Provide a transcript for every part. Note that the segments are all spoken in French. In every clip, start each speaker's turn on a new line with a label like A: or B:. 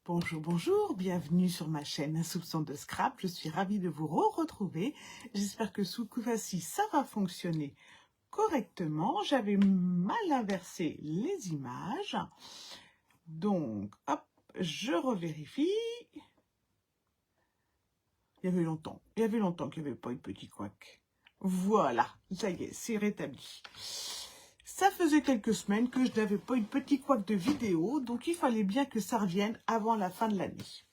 A: Bonjour, bonjour, bienvenue sur ma chaîne Un soupçon de scrap. Je suis ravie de vous retrouver. J'espère que ce coup-ci, ça va fonctionner correctement. J'avais mal inversé les images. Donc, hop, je revérifie. Il y avait longtemps qu'il n'y avait pas eu de petit couac. Voilà, ça y est, c'est rétabli. Ça faisait quelques semaines que je n'avais pas eu de petit couac de vidéo, donc il fallait bien que ça revienne avant la fin de l'année.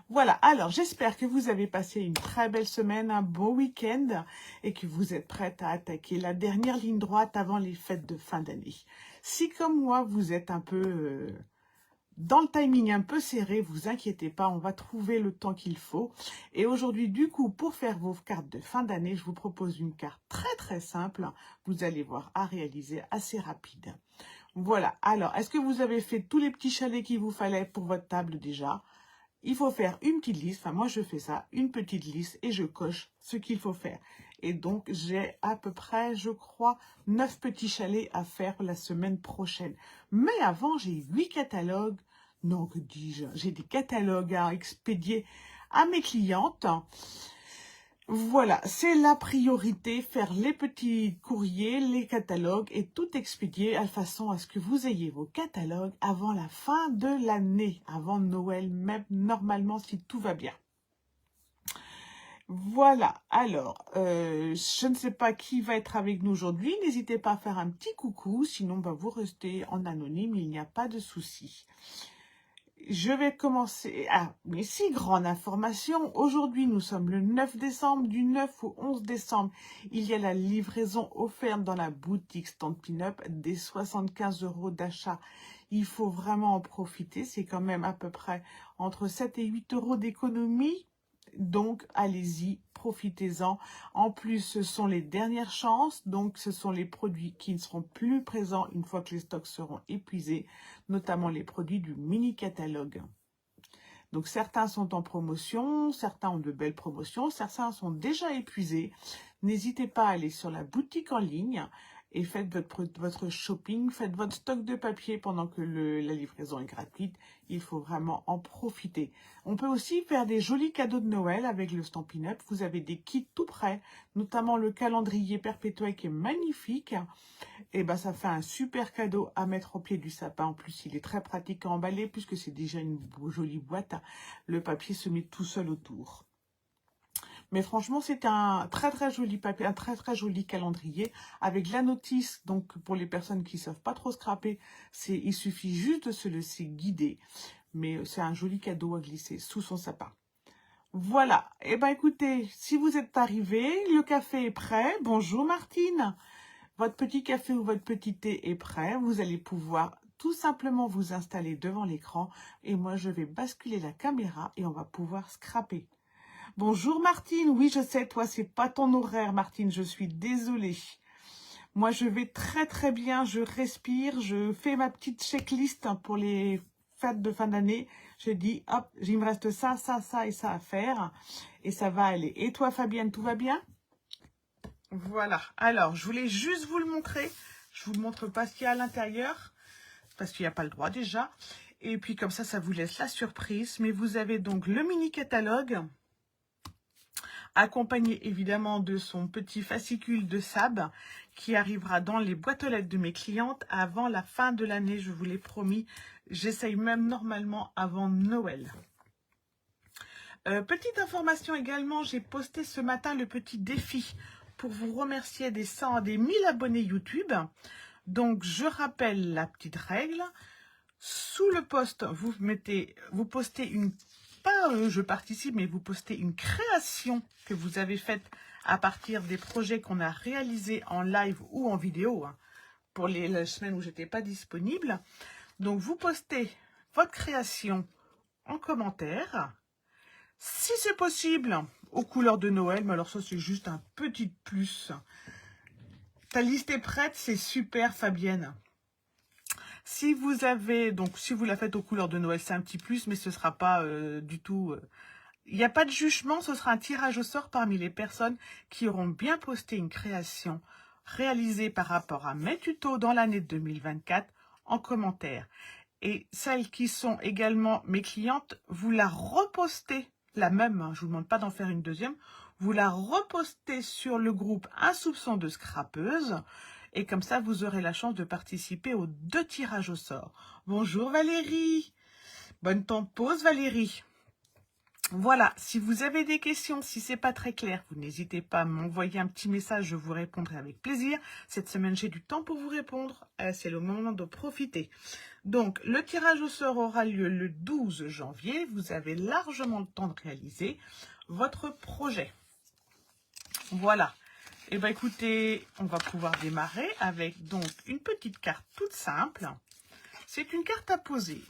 A: Voilà, alors j'espère que vous avez passé une très belle semaine, un beau week-end et que vous êtes prête à attaquer la dernière ligne droite avant les fêtes de fin d'année. Si comme moi, vous êtes un peu dans le timing un peu serré, vous inquiétez pas, on va trouver le temps qu'il faut. Et aujourd'hui, du coup, pour faire vos cartes de fin d'année, je vous propose une carte très simple. Vous allez voir à réaliser assez rapide. Voilà, alors, est-ce que vous avez fait tous les petits chalets qu'il vous fallait pour votre table déjà ? Il faut faire une petite liste, enfin moi je fais ça, une petite liste et je coche ce qu'il faut faire. Et donc j'ai à peu près, je crois, 9 petits chalets à faire la semaine prochaine. Mais avant, j'ai 8 catalogues, non que dis-je, j'ai des catalogues à expédier à mes clientes. Voilà, c'est la priorité, faire les petits courriers, les catalogues et tout expédier de façon à ce que vous ayez vos catalogues avant la fin de l'année, avant Noël même, normalement si tout va bien. Voilà, alors, je ne sais pas qui va être avec nous aujourd'hui, n'hésitez pas à faire un petit coucou, sinon vous restez en anonyme, il n'y a pas de souci. Je vais commencer. Ah, mais si, grande information. Aujourd'hui, nous sommes le 9 décembre. Du 9 au 11 décembre, il y a la livraison offerte dans la boutique Stampin' Up des 75 € d'achat. Il faut vraiment en profiter. C'est quand même à peu près entre 7 et 8 € d'économie. Donc, allez-y, profitez-en. En plus, ce sont les dernières chances. Donc, ce sont les produits qui ne seront plus présents une fois que les stocks seront épuisés, notamment les produits du mini-catalogue. Donc, certains sont en promotion, certains ont de belles promotions, certains sont déjà épuisés. N'hésitez pas à aller sur la boutique en ligne et faites votre shopping, faites votre stock de papier pendant que la livraison est gratuite. Il faut vraiment en profiter. On peut aussi faire des jolis cadeaux de Noël avec le Stampin' Up. Vous avez des kits tout prêts, notamment le calendrier perpétuel qui est magnifique. Et ben ça fait un super cadeau à mettre au pied du sapin. En plus, il est très pratique à emballer puisque c'est déjà une jolie boîte. Le papier se met tout seul autour. Mais franchement, c'est un très joli papier, un très joli calendrier avec la notice. Donc, pour les personnes qui ne savent pas trop scraper, il suffit juste de se laisser guider. Mais c'est un joli cadeau à glisser sous son sapin. Voilà. Eh ben, écoutez, si vous êtes arrivés, le café est prêt. Bonjour Martine. Votre petit café ou votre petit thé est prêt. Vous allez pouvoir tout simplement vous installer devant l'écran. Et moi, je vais basculer la caméra et on va pouvoir scraper. Bonjour Martine, oui je sais, toi c'est pas ton horaire Martine, je suis désolée. Moi je vais très bien, je respire, je fais ma petite checklist pour les fêtes de fin d'année. Je dis hop, il me reste ça et ça à faire et ça va aller. Et toi Fabienne, tout va bien? Voilà, alors je voulais juste vous le montrer. Je vous montre pas ce qu'il y a à l'intérieur parce qu'il n'y a pas le droit déjà. Et puis comme ça vous laisse la surprise. Mais vous avez donc le mini catalogue, accompagné évidemment de son petit fascicule de sable qui arrivera dans les boîtes aux lettres de mes clientes avant la fin de l'année, je vous l'ai promis. J'essaye même normalement avant Noël. Petite information également, j'ai posté ce matin le petit défi pour vous remercier des 100 à des 1000 abonnés YouTube. Donc je rappelle la petite règle. Sous le post, vous postez une... Pas je participe, mais vous postez une création que vous avez faite à partir des projets qu'on a réalisés en live ou en vidéo, hein, pour les semaines où j'étais pas disponible. Donc, vous postez votre création en commentaire. Si c'est possible, aux couleurs de Noël, mais alors ça, c'est juste un petit plus. Ta liste est prête, c'est super, Fabienne. Si vous avez, donc si vous la faites aux couleurs de Noël, c'est un petit plus, mais ce ne sera pas du tout... Il n'y a pas de jugement, ce sera un tirage au sort parmi les personnes qui auront bien posté une création réalisée par rapport à mes tutos dans l'année 2024 en commentaire. Et celles qui sont également mes clientes, vous la repostez, la même, hein, je ne vous demande pas d'en faire une deuxième, vous la repostez sur le groupe Un soupçon de scrapeuse, et comme ça, vous aurez la chance de participer aux 2 tirages au sort. Bonjour Valérie, bonne temps de pause Valérie. Voilà, si vous avez des questions, si c'est pas très clair, vous n'hésitez pas à m'envoyer un petit message, je vous répondrai avec plaisir. Cette semaine, j'ai du temps pour vous répondre, c'est le moment de profiter. Donc, le tirage au sort aura lieu le 12 janvier. Vous avez largement le temps de réaliser votre projet. Voilà. Et bien, écoutez, on va pouvoir démarrer avec donc une petite carte toute simple. C'est une carte à poser.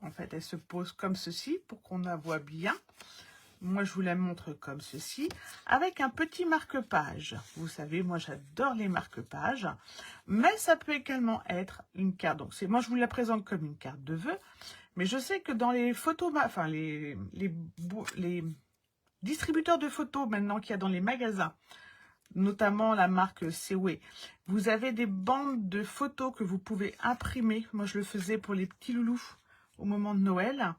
A: En fait, elle se pose comme ceci pour qu'on la voit bien. Moi, je vous la montre comme ceci, avec un petit marque-page. Vous savez, moi, j'adore les marque-pages. Mais ça peut également être une carte. Donc, moi, je vous la présente comme une carte de vœux. Mais je sais que dans les photos, enfin, les distributeurs de photos maintenant qu'il y a dans les magasins, notamment la marque Sewe, vous avez des bandes de photos que vous pouvez imprimer. Moi, je le faisais pour les petits loulous au moment de Noël.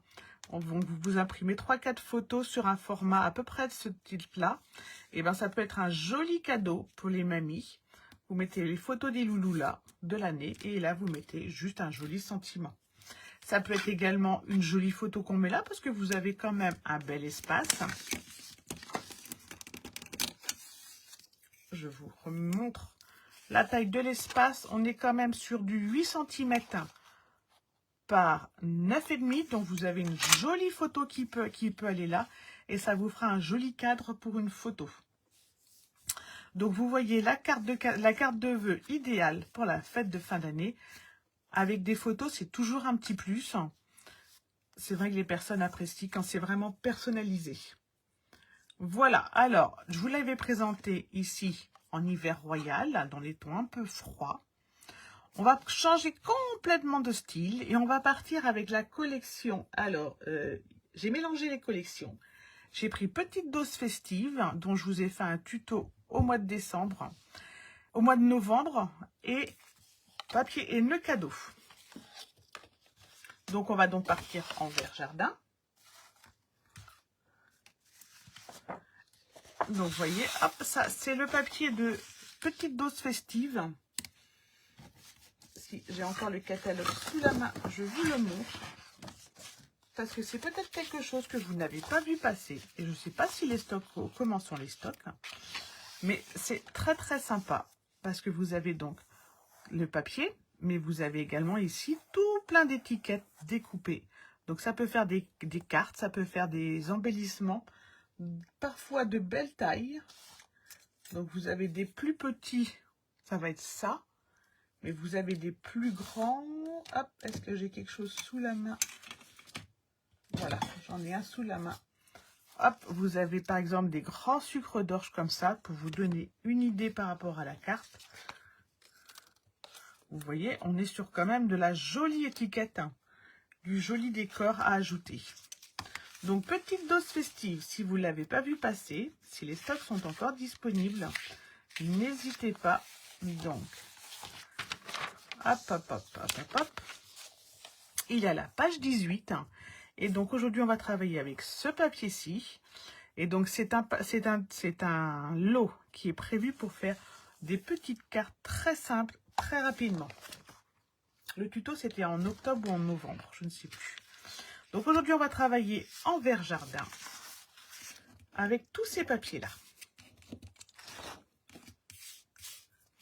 A: Vous imprimez 3-4 photos sur un format à peu près de ce type-là. Et bien, ça peut être un joli cadeau pour les mamies. Vous mettez les photos des loulous là, de l'année, et là, vous mettez juste un joli sentiment. Ça peut être également une jolie photo qu'on met là, parce que vous avez quand même un bel espace. Je vous remontre la taille de l'espace. On est quand même sur du 8 cm par 9,5. Donc, vous avez une jolie photo qui peut aller là. Et ça vous fera un joli cadre pour une photo. Donc, vous voyez la carte de vœux idéale pour la fête de fin d'année. Avec des photos, c'est toujours un petit plus. C'est vrai que les personnes apprécient quand c'est vraiment personnalisé. Voilà, alors, je vous l'avais présenté ici en hiver royal, dans les tons un peu froids. On va changer complètement de style et on va partir avec la collection. Alors, j'ai mélangé les collections. J'ai pris Petite Dose Festive, dont je vous ai fait un tuto au mois de décembre, au mois de novembre, et papier et nœud cadeau. Donc, on va donc partir en vert jardin. Donc, vous voyez, hop, ça, c'est le papier de Petite Dose Festive. Si j'ai encore le catalogue sous la main, je vous le montre. Parce que c'est peut-être quelque chose que vous n'avez pas vu passer. Et je ne sais pas si les stocks, comment sont les stocks. Mais c'est très, très sympa. Parce que vous avez donc le papier, mais vous avez également ici tout plein d'étiquettes découpées. Donc, ça peut faire des cartes, ça peut faire des embellissements. Parfois de belles tailles. Donc, vous avez des plus petits, ça va être ça. Mais vous avez des plus grands. Hop, est-ce que j'ai quelque chose sous la main? Voilà, j'en ai un sous la main. Hop, vous avez par exemple des grands sucres d'orge comme ça pour vous donner une idée par rapport à la carte. Vous voyez, on est sur quand même de la jolie étiquette, hein, du joli décor à ajouter. Donc, Petite Dose Festive, si vous ne l'avez pas vu passer, si les stocks sont encore disponibles, n'hésitez pas. Donc, hop, hop, hop, hop, hop, hop. Il y a la page 18. Et donc, aujourd'hui, on va travailler avec ce papier-ci. Et donc, c'est un lot qui est prévu pour faire des petites cartes très simples, très rapidement. Le tuto, c'était en octobre ou en novembre, je ne sais plus. Donc aujourd'hui, on va travailler en vert jardin avec tous ces papiers-là.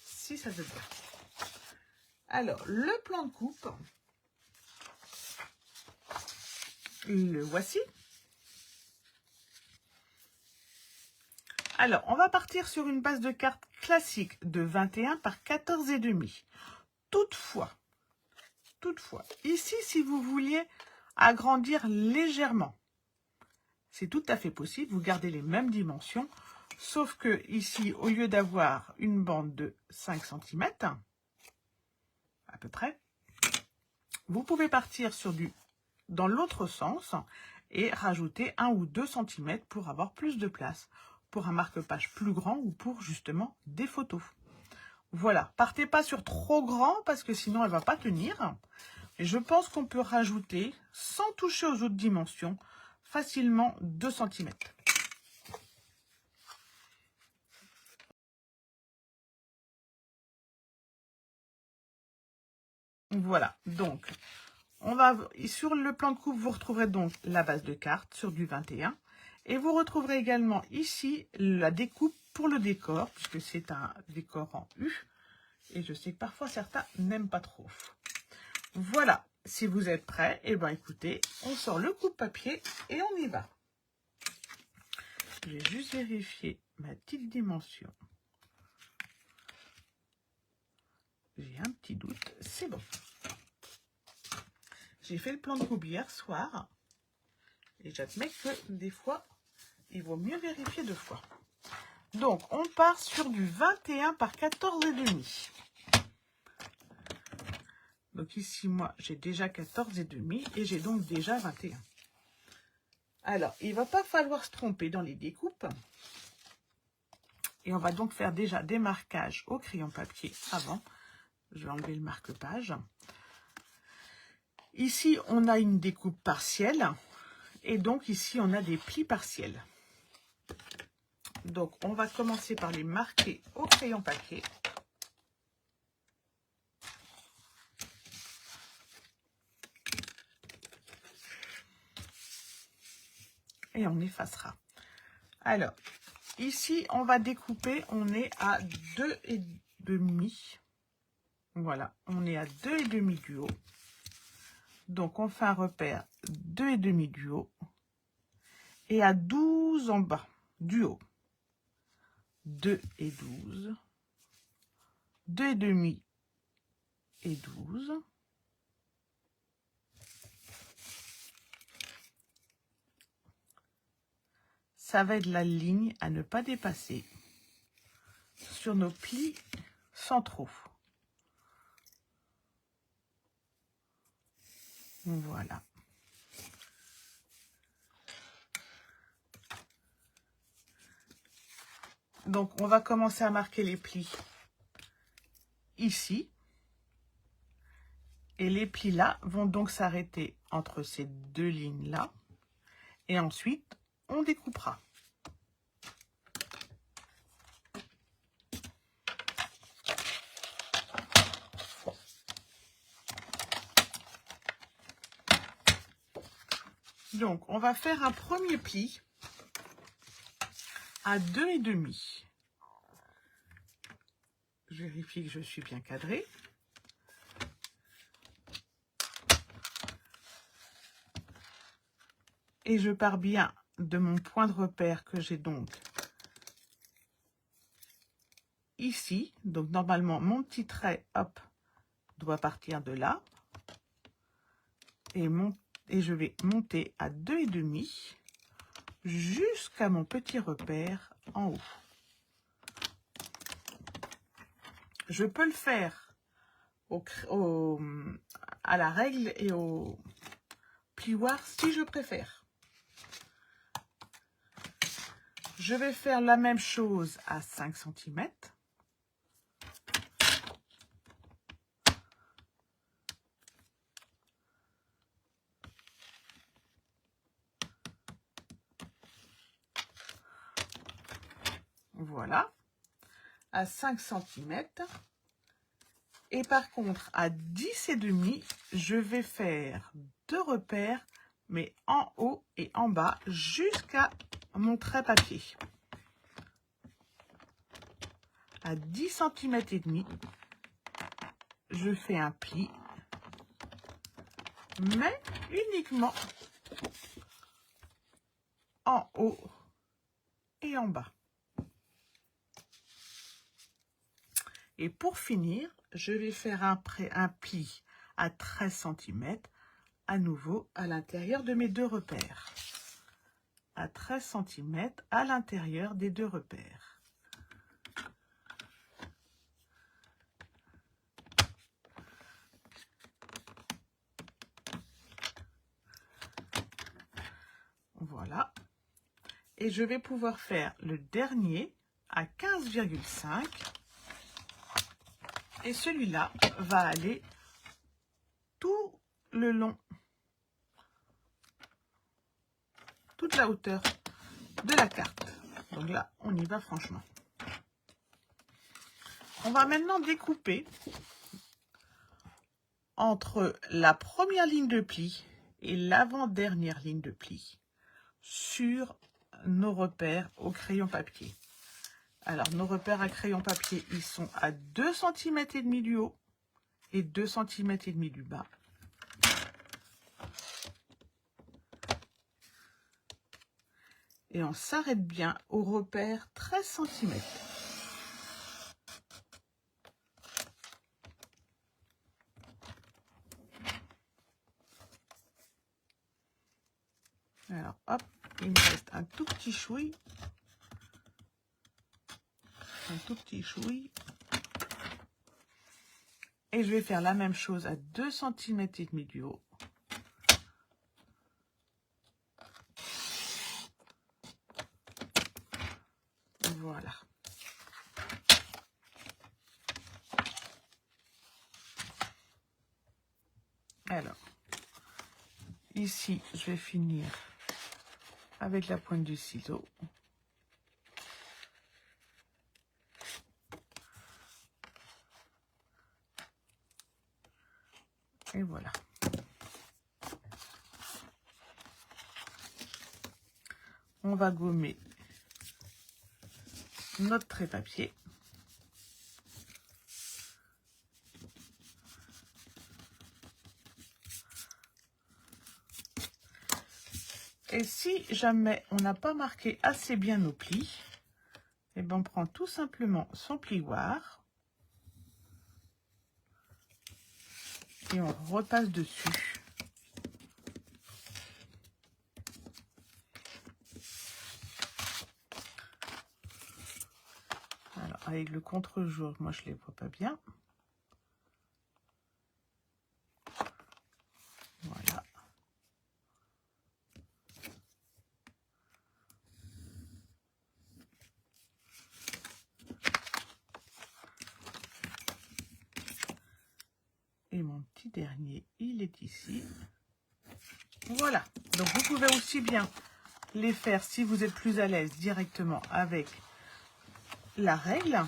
A: Si ça veut bien. Alors, le plan de coupe, le voici. Alors, on va partir sur une base de cartes classique de 21 par 14,5. Toutefois, ici, si vous vouliez agrandir légèrement, c'est tout à fait possible, vous gardez les mêmes dimensions, sauf que ici, au lieu d'avoir une bande de 5 cm, à peu près, vous pouvez partir sur dans l'autre sens et rajouter 1 ou 2 cm pour avoir plus de place, pour un marque-page plus grand ou pour justement des photos. Voilà, partez pas sur trop grand parce que sinon elle va pas tenir. Et je pense qu'on peut rajouter, sans toucher aux autres dimensions, facilement 2 cm. Voilà, donc, on va sur le plan de coupe, vous retrouverez donc la base de carte sur du 21. Et vous retrouverez également ici la découpe pour le décor, puisque c'est un décor en U. Et je sais que parfois certains n'aiment pas trop. Voilà, si vous êtes prêts, et ben écoutez, on sort le coupe-papier et on y va. Je vais juste vérifier ma petite dimension. J'ai un petit doute, c'est bon. J'ai fait le plan de coupe hier soir. Et j'admets que des fois, il vaut mieux vérifier 2 fois. Donc, on part sur du 21 par 14,5. Donc ici, moi, j'ai déjà 14,5 et j'ai donc déjà 21. Alors, il ne va pas falloir se tromper dans les découpes. Et on va donc faire déjà des marquages au crayon papier avant. Je vais enlever le marque-page. Ici, on a une découpe partielle. Et donc ici, on a des plis partiels. Donc, on va commencer par les marquer au crayon papier. Et on effacera. Alors, ici, on va découper, on est à 2,5. Voilà, on est à 2,5 du haut. Donc, on fait un repère 2,5 du haut et à 12 en bas du haut. 2 et 12. 2,5 et 12. Ça va être la ligne à ne pas dépasser sur nos plis centraux. Voilà. Donc, on va commencer à marquer les plis ici. Et les plis là vont donc s'arrêter entre ces 2 lignes-là. Et ensuite, on découpera. Donc, on va faire un premier pli à 2,5. Je vérifie que je suis bien cadrée. Et je pars bien de mon point de repère que j'ai donc ici. Donc, normalement, mon petit trait, hop, doit partir de là. Et je vais monter à 2,5 jusqu'à mon petit repère en haut. Je peux le faire à la règle et au plioir si je préfère. Je vais faire la même chose à 5 cm. Voilà, à 5 cm. Et par contre, à 10,5, je vais faire 2 repères, mais en haut et en bas, jusqu'à mon trait papier. À 10 cm et demi, je fais un pli, mais uniquement en haut et en bas. Et pour finir, je vais faire un pli à 13 cm, à nouveau à l'intérieur de mes 2 repères. À 13 cm à l'intérieur des 2 repères. Voilà. Et je vais pouvoir faire le dernier à 15,5. Et celui-là va aller tout le long, toute la hauteur de la carte. Donc là, on y va franchement. On va maintenant découper entre la première ligne de pli et l'avant-dernière ligne de pli sur nos repères au crayon papier. Alors, nos repères à crayon papier, ils sont à 2,5 cm du haut et 2,5 cm du bas. Et on s'arrête bien au repère 13 cm. Alors, hop, il me reste un tout petit chouille. Un tout petit chouille. Et je vais faire la même chose à 2,5 cm du haut. Voilà. Alors, ici, je vais finir avec la pointe du ciseau. Et voilà. On va gommer notre trait papier. Et si jamais on n'a pas marqué assez bien nos plis, et ben on prend tout simplement son plioir et on repasse dessus. Alors avec le contre-jour, moi je les vois pas bien. Voilà. Et mon petit dernier, il est ici. Voilà. Donc vous pouvez aussi bien les faire, si vous êtes plus à l'aise, directement avec la règle.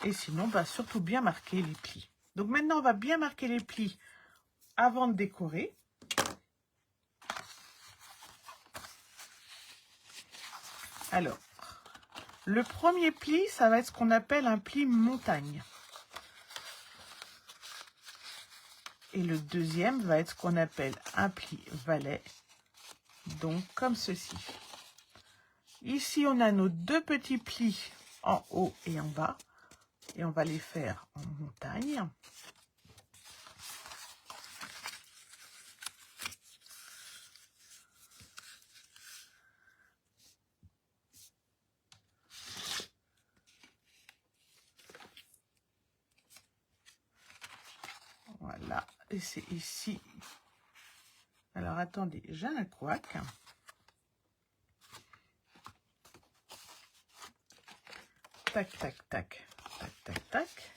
A: Et sinon, bah, surtout bien marquer les plis. Donc maintenant, on va bien marquer les plis avant de décorer. Alors, le premier pli, ça va être ce qu'on appelle un pli montagne. Et le deuxième va être ce qu'on appelle un pli valet. Donc, comme ceci. Ici, on a nos deux petits plis en haut et en bas. Et on va les faire en montagne. Voilà. Et c'est ici. Alors, attendez, j'ai un couac. Tac, tac, tac. Tac, tac, tac.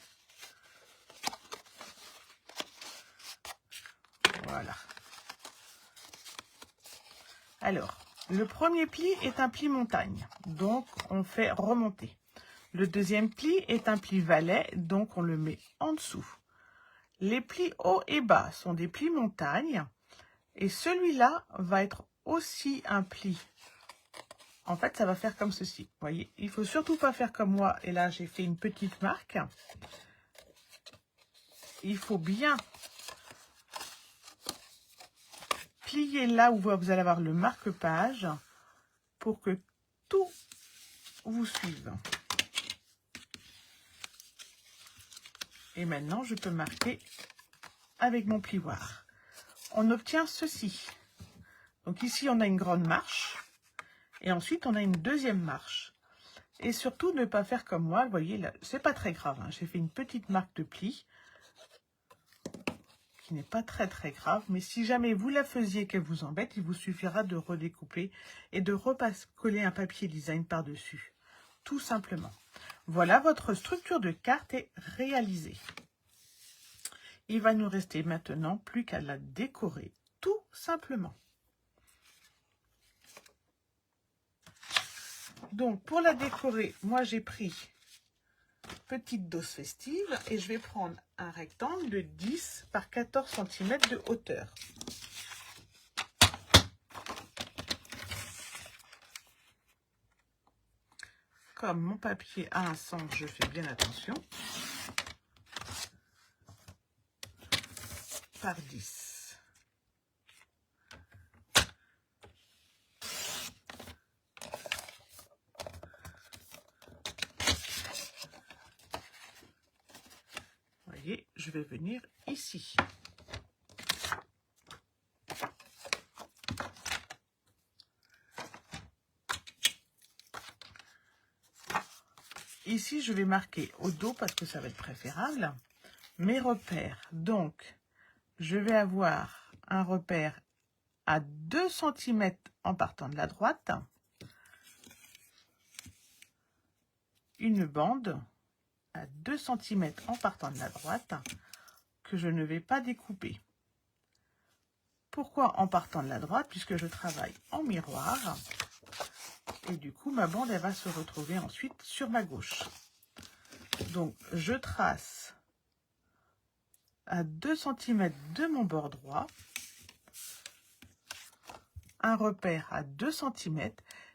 A: Voilà. Alors, le premier pli est un pli montagne, donc on fait remonter. Le deuxième pli est un pli valet, donc on le met en dessous. Les plis haut et bas sont des plis montagne, et celui-là va être aussi un pli. En fait, ça va faire comme ceci. Vous voyez, il ne faut surtout pas faire comme moi, et là j'ai fait une petite marque. Il faut bien plier là où vous allez avoir le marque-page pour que tout vous suive. Et maintenant, je peux marquer avec mon plioir. On obtient ceci. Donc ici, on a une grande marche. Et ensuite, on a une deuxième marche. Et surtout, ne pas faire comme moi. Vous voyez, là, c'est pas très grave. Hein. J'ai fait une petite marque de pli. Qui n'est pas très très grave. Mais si jamais vous la faisiez qu'elle vous embête, il vous suffira de redécouper et de coller un papier design par-dessus. Tout simplement. Voilà, votre structure de carte est réalisée. Il va nous rester maintenant plus qu'à la décorer, tout simplement. Donc, pour la décorer, moi j'ai pris petite dose festive et je vais prendre un rectangle de 10 par 14 cm de hauteur. Comme mon papier a un centre, je fais bien attention. Par 10. Vous voyez, je vais venir ici. Ici, je vais marquer au dos parce que ça va être préférable mes repères. Donc, je vais avoir un repère à 2 cm en partant de la droite, une bande à 2 cm en partant de la droite que je ne vais pas découper. Pourquoi en partant de la droite? Puisque je travaille en miroir et du coup ma bande elle va se retrouver ensuite sur ma gauche. Donc je trace à 2 cm de mon bord droit un repère à 2 cm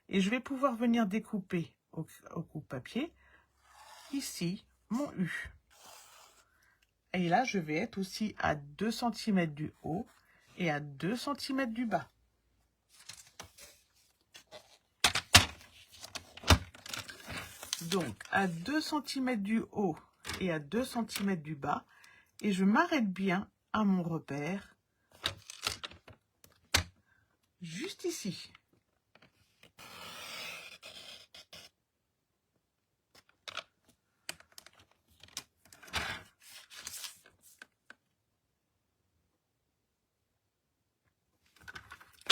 A: et je vais pouvoir venir découper au coupe-papier ici mon U. Et là, je vais être aussi à 2 cm du haut et à 2 cm du bas. Donc, à 2 cm du haut et à 2 cm du bas. Et je m'arrête bien à mon repère, juste ici.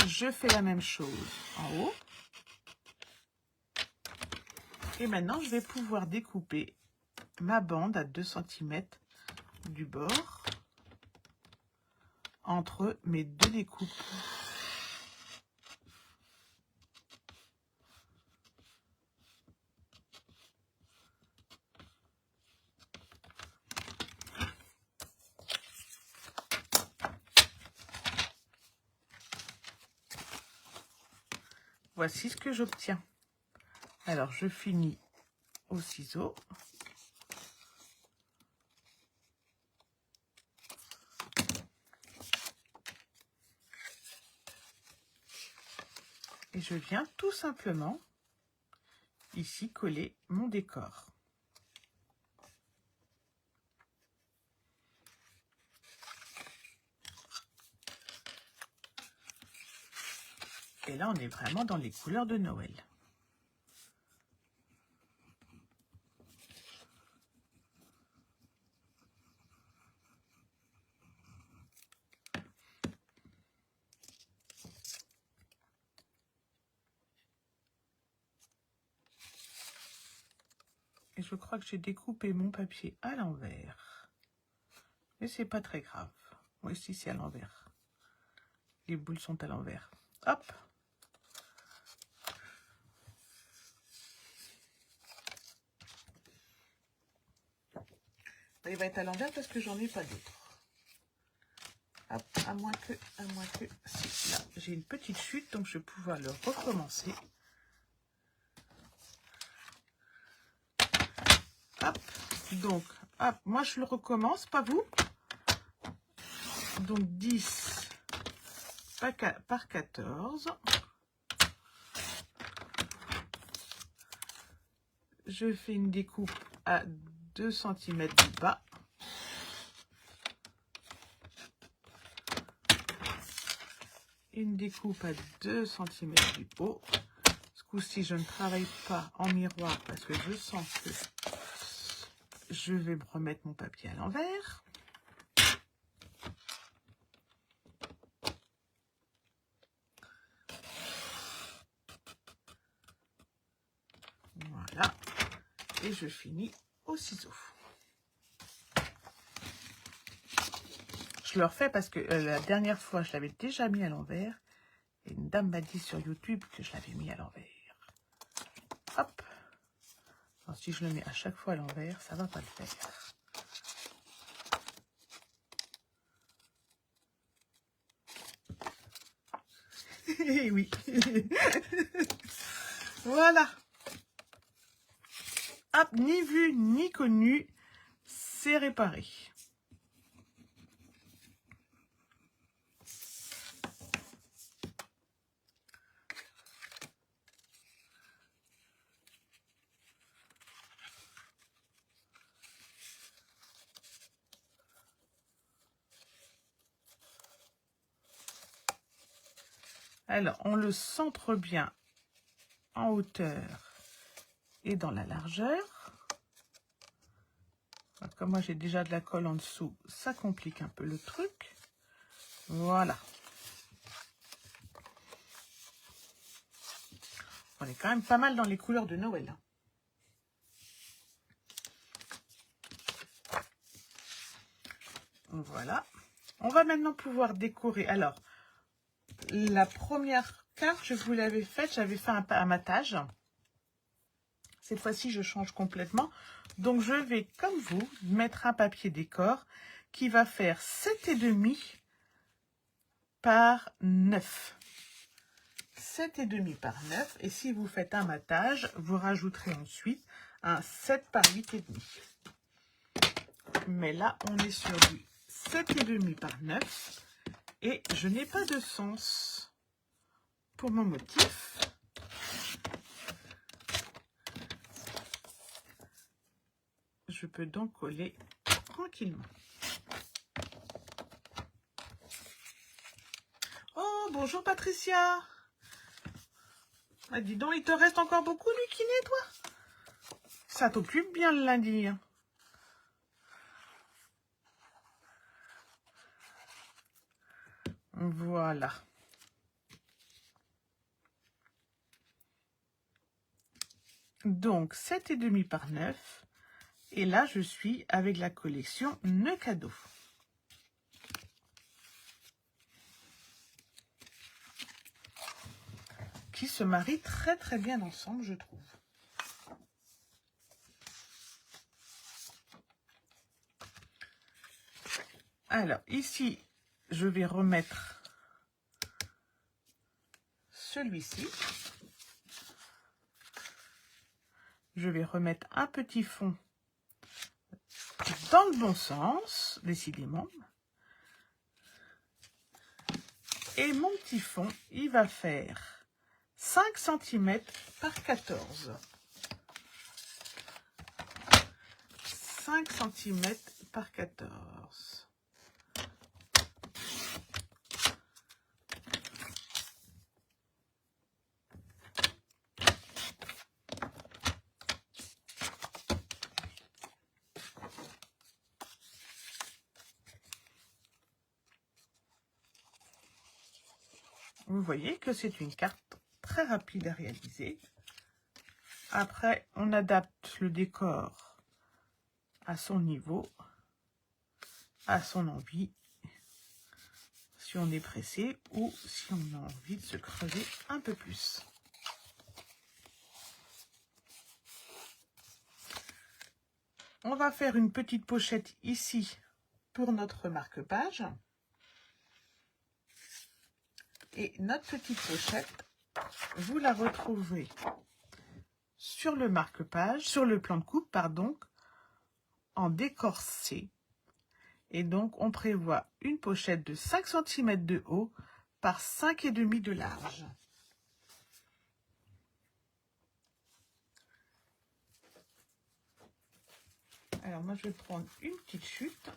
A: Je fais la même chose en haut. Et maintenant, je vais pouvoir découper ma bande à 2 cm du bord entre mes deux découpes. Voici ce que j'obtiens. Alors, je finis au ciseau. Et je viens tout simplement ici coller mon décor. Et là, on est vraiment dans les couleurs de Noël. Et je crois que j'ai découpé mon papier à l'envers. Mais c'est pas très grave. Moi ici, c'est à l'envers. Les boules sont à l'envers. Hop! Il va être à l'envers parce que j'en ai pas d'autres. Hop, à moins que, si, là, j'ai une petite chute, donc je vais pouvoir le recommencer. Hop, donc, hop, moi je le recommence, pas vous. Donc 10 par 14. Je fais une découpe à 2 cm du bas. Une découpe à 2 cm du haut. Ce coup-ci, je ne travaille pas en miroir parce que je sens que je vais me remettre mon papier à l'envers. Voilà. Et je finis au ciseau. je le refais parce que la dernière fois, je l'avais déjà mis à l'envers. Et une dame m'a dit sur YouTube que je l'avais mis à l'envers. Hop. Alors, si je le mets à chaque fois à l'envers, ça va pas le faire. Eh oui. Voilà. Hop, ni vu ni connu, c'est réparé. Alors, on le centre bien en hauteur et dans la largeur. Comme moi, j'ai déjà de la colle en dessous, ça complique un peu le truc. Voilà. On est quand même pas mal dans les couleurs de Noël. Voilà. On va maintenant pouvoir décorer. Alors, la première carte, je vous l'avais faite, j'avais fait un amatage. Cette fois-ci, je change complètement. Donc, je vais, comme vous, mettre un papier décor qui va faire 7,5 par 9. 7,5 par 9. Et si vous faites un matage, vous rajouterez ensuite un 7 par 8,5. Mais là, on est sur du 7,5 par 9. Et je n'ai pas de sens pour mon motif. Je peux donc coller tranquillement. Oh, bonjour Patricia. Ah, dis donc, il te reste encore beaucoup du kiné, toi? Ça t'occupe bien le lundi. Hein. Voilà. Donc, 7,5 par 9. Et là, je suis avec la collection Nœud Cadeau. Qui se marient très très bien ensemble, je trouve. Alors, ici, je vais remettre celui-ci. Je vais remettre un petit fond dans le bon sens, décidément. Et mon petit fond, il va faire 5 cm par 14. 5 cm par 14. Vous voyez que c'est une carte très rapide à réaliser. Après, on adapte le décor à son niveau, à son envie, si on est pressé ou si on a envie de se creuser un peu plus. On va faire une petite pochette ici pour notre marque-page. Et notre petite pochette, vous la retrouvez sur le marque-page, sur le plan de coupe, pardon, en décor C. Et donc, on prévoit une pochette de 5 cm de haut par 5,5 de large. Alors, moi, je vais prendre une petite chute.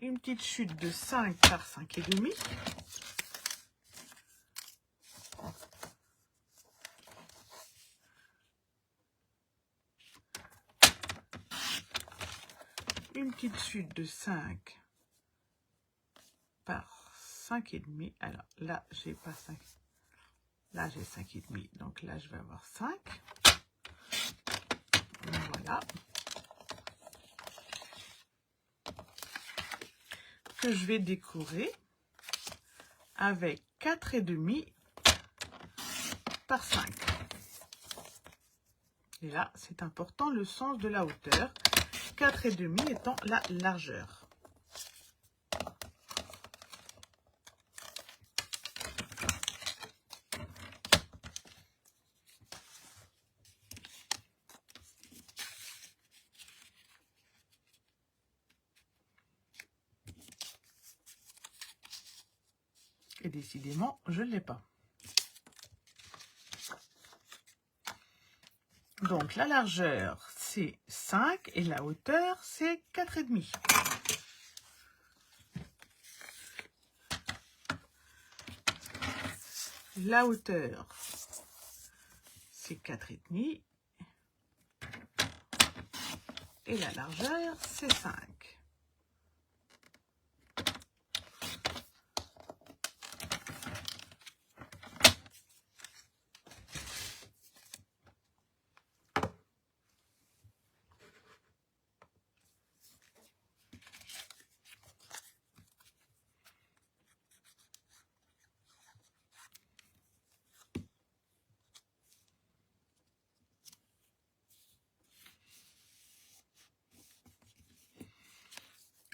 A: Une petite chute de 5 par 5,5. Une petite chute de 5 par 5,5. Alors là, j'ai pas 5. Là, j'ai 5,5. Donc là, je vais avoir 5. Voilà. Que je vais décorer avec 4,5 par 5. Et là, c'est important le sens de la hauteur. 4,5 étant la largeur. Et décidément, je ne l'ai pas. Donc, la largeur, c'est 5 et la hauteur, c'est 4,5. La hauteur, c'est 4,5. Et la largeur, c'est 5.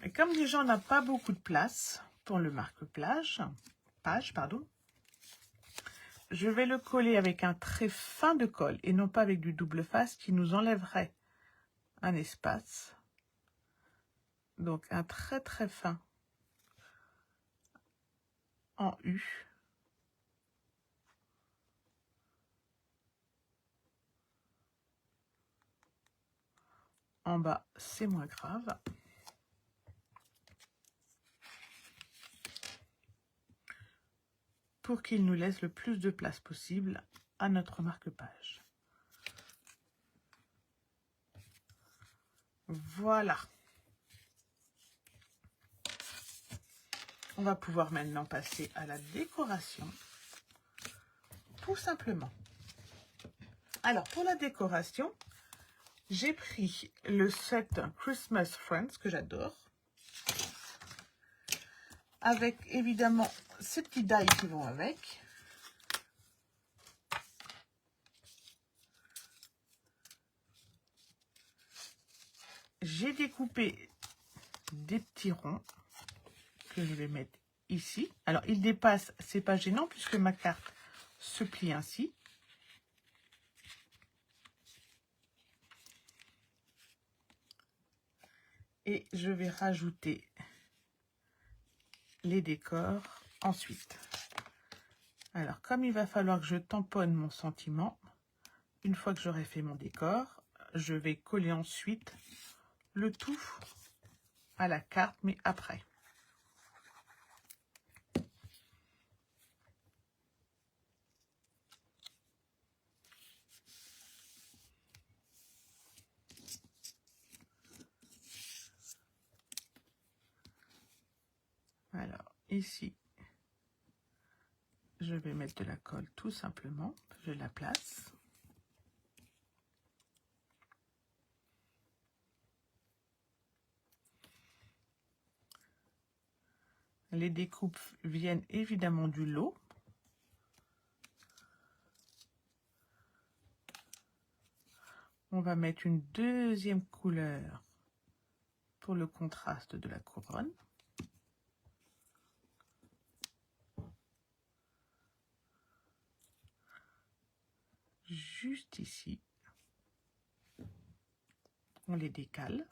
A: Et comme déjà on n'a pas beaucoup de place pour le marque-page, je vais le coller avec un très fin de colle et non pas avec du double face qui nous enlèverait un espace. Donc un très très fin en U. En bas, c'est moins grave. Pour qu'il nous laisse le plus de place possible à notre marque-page. Voilà. On va pouvoir maintenant passer à la décoration. Tout simplement. Alors, pour la décoration, j'ai pris le set Christmas Friends que j'adore. Avec évidemment ces petits die qui vont avec. J'ai découpé des petits ronds que je vais mettre ici. Alors, il dépasse, c'est pas gênant puisque ma carte se plie ainsi. Et je vais rajouter les décors ensuite. Alors, comme il va falloir que je tamponne mon sentiment, une fois que j'aurai fait mon décor, je vais coller ensuite le tout à la carte, mais après. Alors, ici, je vais mettre de la colle tout simplement. Je la place. Les découpes viennent évidemment du lot. On va mettre une deuxième couleur pour le contraste de la couronne. Juste ici, on les décale.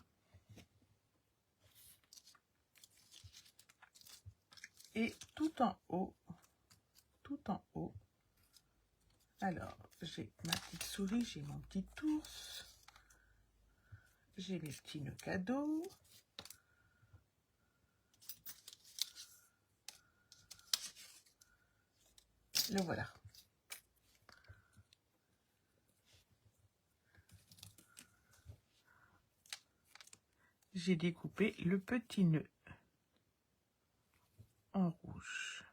A: Et tout en haut, alors j'ai ma petite souris, j'ai mon petit ours, j'ai mes petits nœuds cadeaux. Le voilà. J'ai découpé le petit nœud en rouge.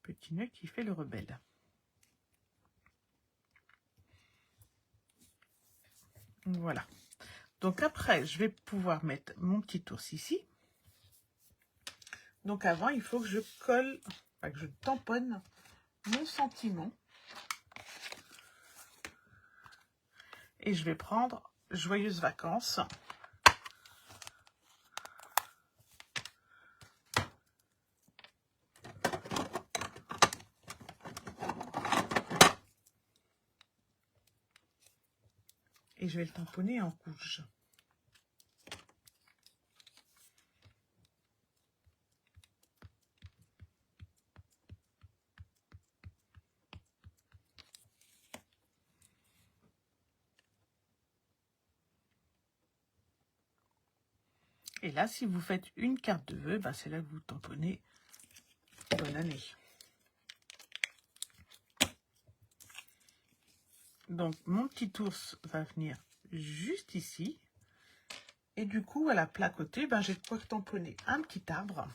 A: Petit nœud qui fait le rebelle. Voilà. Donc après, je vais pouvoir mettre mon petit ours ici. Donc avant, il faut que je colle, enfin, que je tamponne mon sentiment. Et je vais prendre Joyeuses vacances. Et je vais le tamponner en rouge. Et là, si vous faites une carte de vœux, c'est là que vous tamponnez bonne année. Donc, mon petit ours va venir juste ici. Et du coup, à la plat côté, j'ai de quoi tamponner un petit arbre.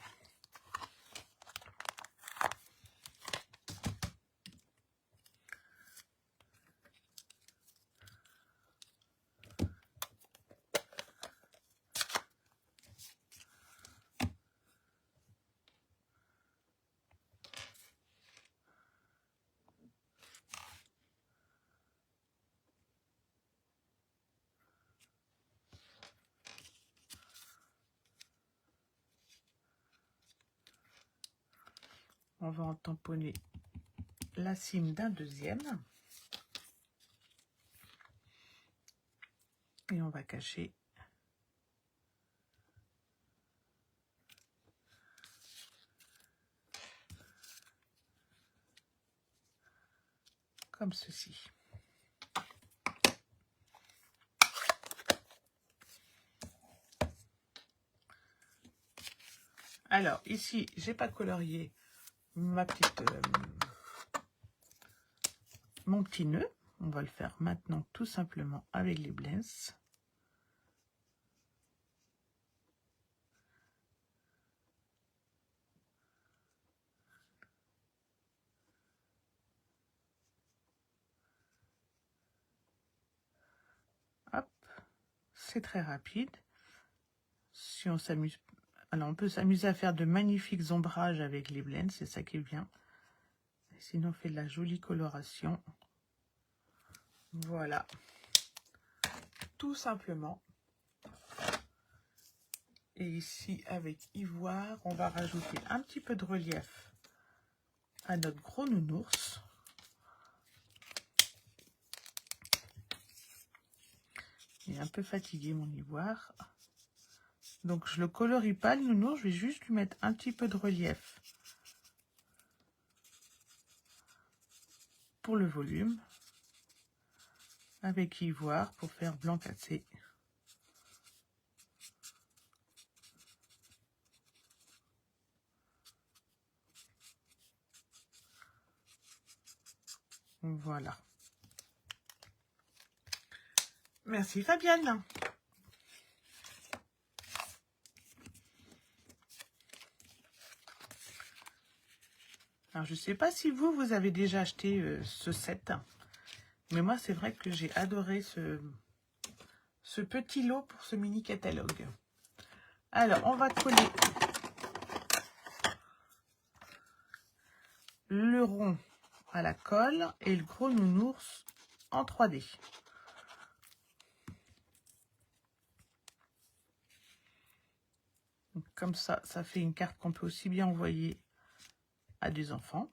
A: On va en tamponner la cime d'un deuxième. Et on va cacher comme ceci. Alors ici, j'ai pas colorié ma petite, mon petit nœud. On va le faire maintenant tout simplement avec les blends. Hop, c'est très rapide. Si on s'amuse, alors on peut s'amuser à faire de magnifiques ombrages avec les blends, c'est ça qui est bien. Sinon, on fait de la jolie coloration. Voilà, tout simplement. Et ici, avec ivoire, on va rajouter un petit peu de relief à notre gros nounours. Il est un peu fatigué, mon ivoire. Donc, je ne le colorie pas, le nounours. Je vais juste lui mettre un petit peu de relief pour le volume. Avec ivoire pour faire blanc cassé. Voilà. Merci Fabienne. Alors, je ne sais pas si vous avez déjà acheté ce set. Mais moi, c'est vrai que j'ai adoré ce petit lot pour ce mini catalogue. Alors, on va coller le rond à la colle et le gros nounours en 3D. Donc, comme ça, ça fait une carte qu'on peut aussi bien envoyer à des enfants.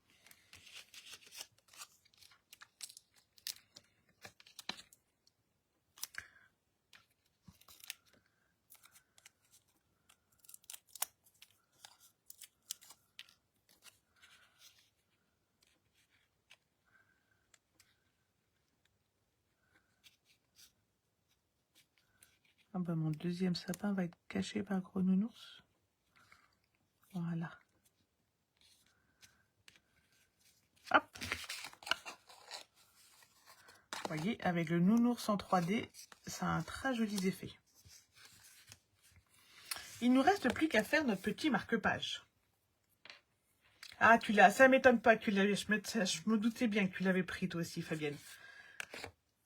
A: Ah ben, mon deuxième sapin va être caché par le gros nounours. Voilà. Hop. Vous voyez, avec le nounours en 3D, ça a un très joli effet. Il ne nous reste plus qu'à faire notre petit marque-page. Ah, tu l'as. Ça m'étonne pas que tu l'avais. Je me doutais bien que tu l'avais pris toi aussi, Fabienne.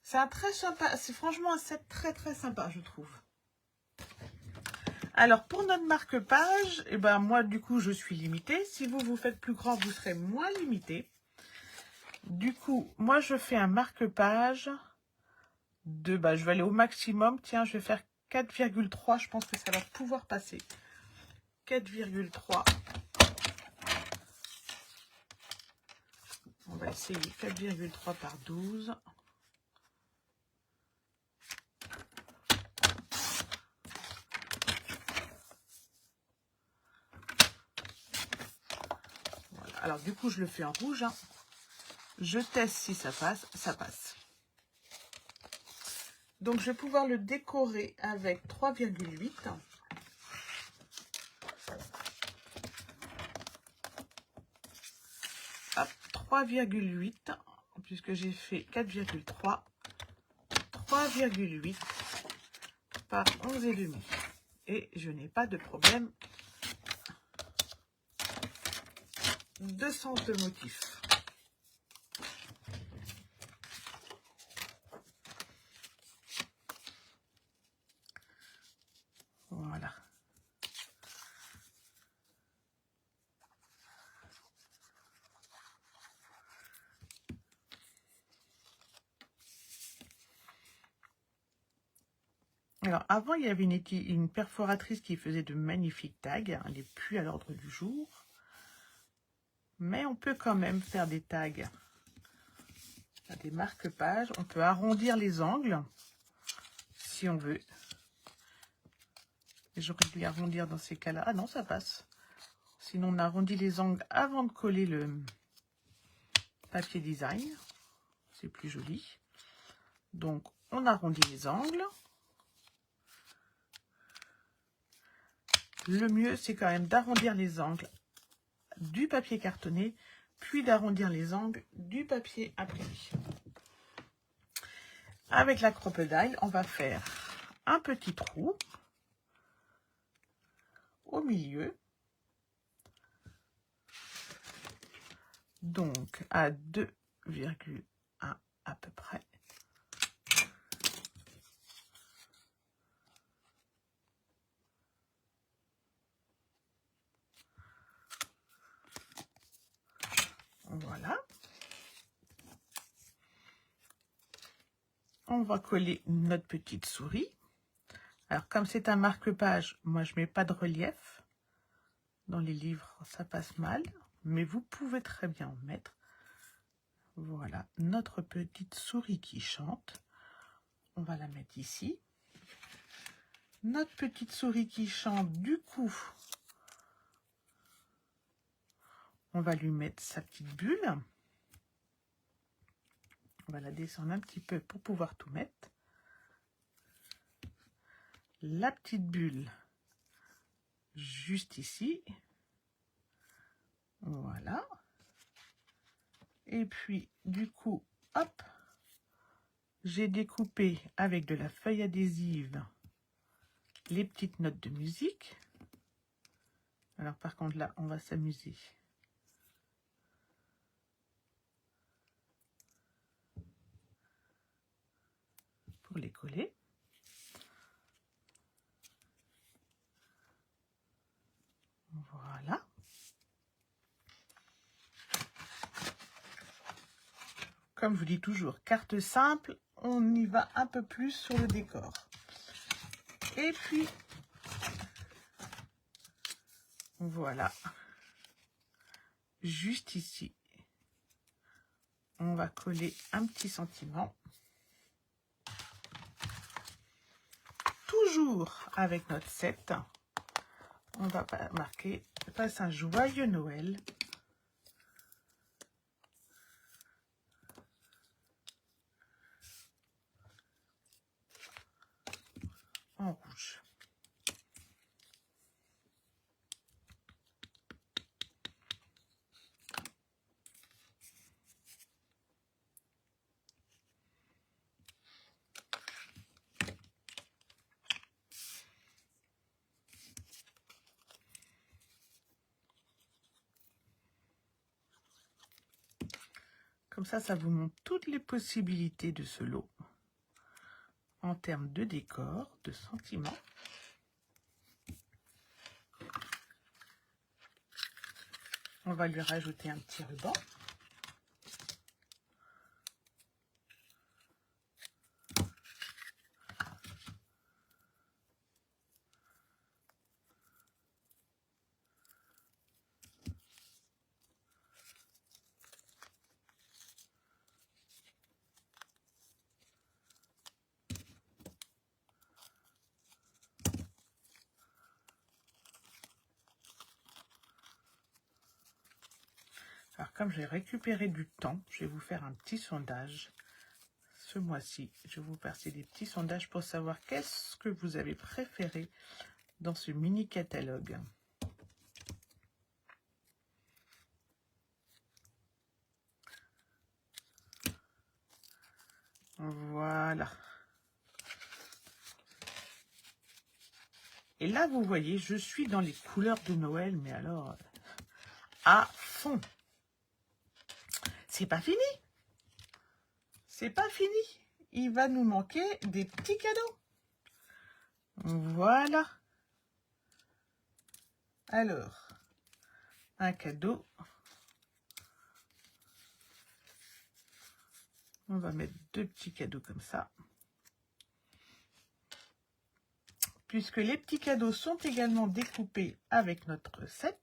A: C'est un très sympa. C'est franchement un set très très sympa, je trouve. Alors, pour notre marque-page, eh ben, moi, du coup, je suis limitée. Si vous, vous faites plus grand, vous serez moins limité. Du coup, moi, je fais un marque-page de... Bah, je vais aller au maximum. Tiens, je vais faire 4,3. Je pense que ça va pouvoir passer. 4,3. On va essayer 4,3 par 12. Voilà. Alors, du coup, je le fais en rouge. Hein. Je teste si ça passe. Ça passe. Donc, je vais pouvoir le décorer avec 3,8. Hop, 3,8. Puisque j'ai fait 4,3. 3,8 par 11,5. Et je n'ai pas de problème de sens de motif. Voilà. Alors, avant, il y avait une perforatrice qui faisait de magnifiques tags. Elle n'est plus à l'ordre du jour. Mais on peut quand même faire des tags, des marque-pages. On peut arrondir les angles, si on veut. Et j'aurais dû arrondir dans ces cas-là. Ah non, ça passe. Sinon, on arrondit les angles avant de coller le papier design. C'est plus joli. Donc, on arrondit les angles. Le mieux, c'est quand même d'arrondir les angles du papier cartonné, puis d'arrondir les angles du papier imprimé. Avec la crocodile, on va faire un petit trou au milieu. Donc, à 2,1 à peu près. Voilà. On va coller notre petite souris. Alors, comme c'est un marque-page, moi, je ne mets pas de relief. Dans les livres, ça passe mal. Mais vous pouvez très bien en mettre. Voilà, notre petite souris qui chante. On va la mettre ici. Notre petite souris qui chante, du coup, on va lui mettre sa petite bulle. On va la descendre un petit peu pour pouvoir tout mettre. La petite bulle juste ici. Voilà. Et puis, du coup, hop, j'ai découpé avec de la feuille adhésive les petites notes de musique. Alors, par contre, là, on va s'amuser. Pour les coller. Voilà. Comme je vous dis toujours, carte simple, on y va un peu plus sur le décor. Et puis, voilà. Juste ici, on va coller un petit sentiment. Toujours avec notre 7, on va marquer « Passe un joyeux Noël ». En rouge. Comme ça vous montre toutes les possibilités de ce lot en termes de décor, de sentiments. On va lui rajouter un petit ruban. Alors, comme j'ai récupéré du temps, je vais vous faire un petit sondage. Ce mois-ci, je vais vous passer des petits sondages pour savoir qu'est-ce que vous avez préféré dans ce mini catalogue. Voilà. Et là, vous voyez, je suis dans les couleurs de Noël, mais alors, à fond. C'est pas fini. C'est pas fini. Il va nous manquer des petits cadeaux. Voilà. Alors, un cadeau. On va mettre 2 petits cadeaux comme ça. Puisque les petits cadeaux sont également découpés avec notre set.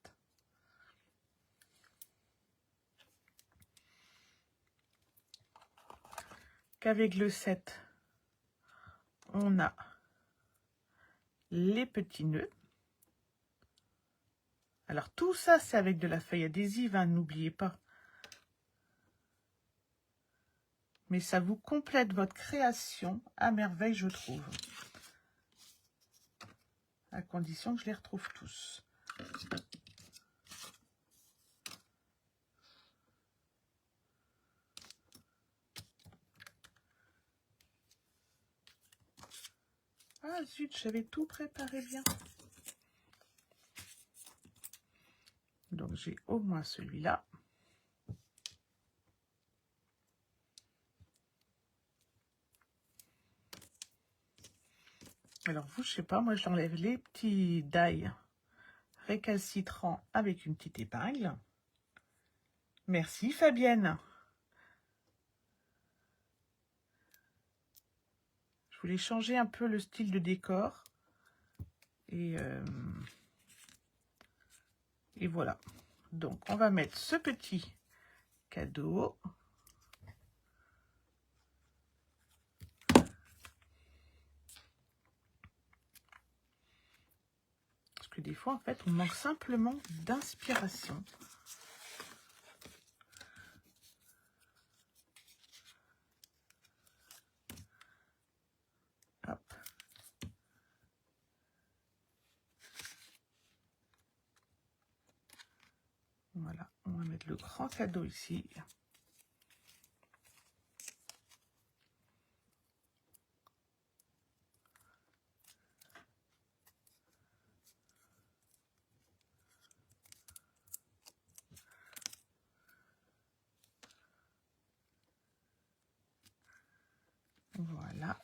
A: Qu'avec le set, on a les petits nœuds. Alors tout ça, c'est avec de la feuille adhésive, hein, n'oubliez pas. Mais ça vous complète votre création à merveille, je trouve. À condition que je les retrouve tous. Ah zut, j'avais tout préparé bien. Donc j'ai au moins celui-là. Alors vous, je sais pas, moi j'enlève les petits die récalcitrants avec une petite épingle. Merci Fabienne. Je voulais changer un peu le style de décor. Et voilà. Donc on va mettre ce petit cadeau. Parce que des fois, en fait, on manque simplement d'inspiration. Hop. Voilà, on va mettre le grand cadeau ici. Voilà.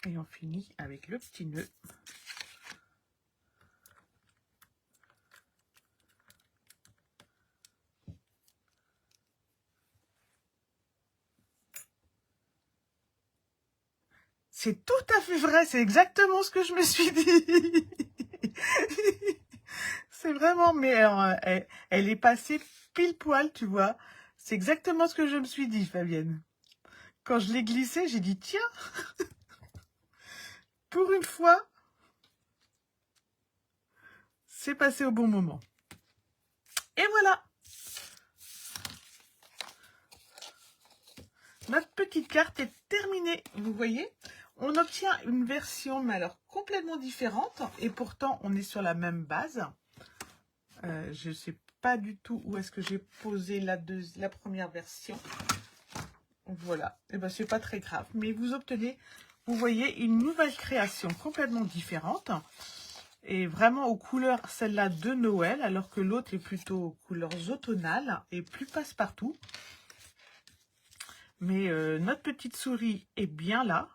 A: Et on finit avec le petit nœud. C'est tout à fait vrai, c'est exactement ce que je me suis dit. C'est vraiment, mais alors, elle est passée pile poil, tu vois. C'est exactement ce que je me suis dit, Fabienne. Quand je l'ai glissé, j'ai dit, tiens, pour une fois, c'est passé au bon moment. Et voilà. Notre petite carte est terminée, vous voyez. On obtient une version, mais alors complètement différente. Et pourtant, on est sur la même base. Je ne sais pas du tout où est-ce que j'ai posé la première version. Voilà. Et ben c'est pas très grave. Mais vous obtenez, vous voyez, une nouvelle création complètement différente. Et vraiment aux couleurs, celle-là de Noël, alors que l'autre est plutôt aux couleurs automnales et plus passe-partout. Mais notre petite souris est bien là.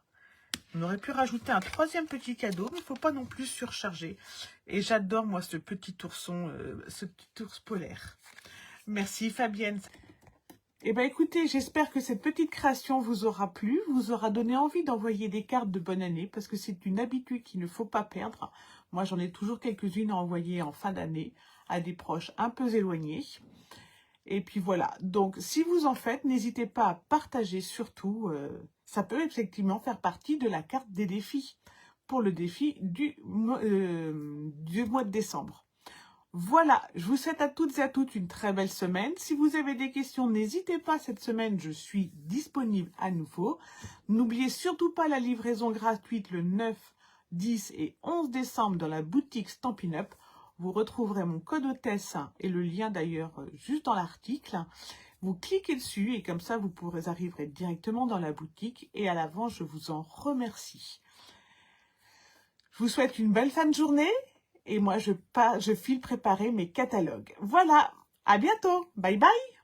A: On aurait pu rajouter un troisième petit cadeau, mais il ne faut pas non plus surcharger. Et j'adore, moi, ce petit ourson, ce petit ours polaire. Merci, Fabienne. Eh bien, écoutez, j'espère que cette petite création vous aura plu, vous aura donné envie d'envoyer des cartes de bonne année, parce que c'est une habitude qu'il ne faut pas perdre. Moi, j'en ai toujours quelques-unes à envoyer en fin d'année à des proches un peu éloignés. Et puis voilà, donc si vous en faites, n'hésitez pas à partager surtout. Ça peut effectivement faire partie de la carte des défis pour le défi du mois de décembre. Voilà, je vous souhaite à toutes et à toutes une très belle semaine. Si vous avez des questions, n'hésitez pas, cette semaine, je suis disponible à nouveau. N'oubliez surtout pas la livraison gratuite le 9, 10 et 11 décembre dans la boutique Stampin' Up. Vous retrouverez mon code hôtesse et le lien d'ailleurs juste dans l'article. Vous cliquez dessus et comme ça, vous pourrez arriver directement dans la boutique. Et à l'avance, je vous en remercie. Je vous souhaite une belle fin de journée. Et moi, je file préparer mes catalogues. Voilà, à bientôt. Bye bye.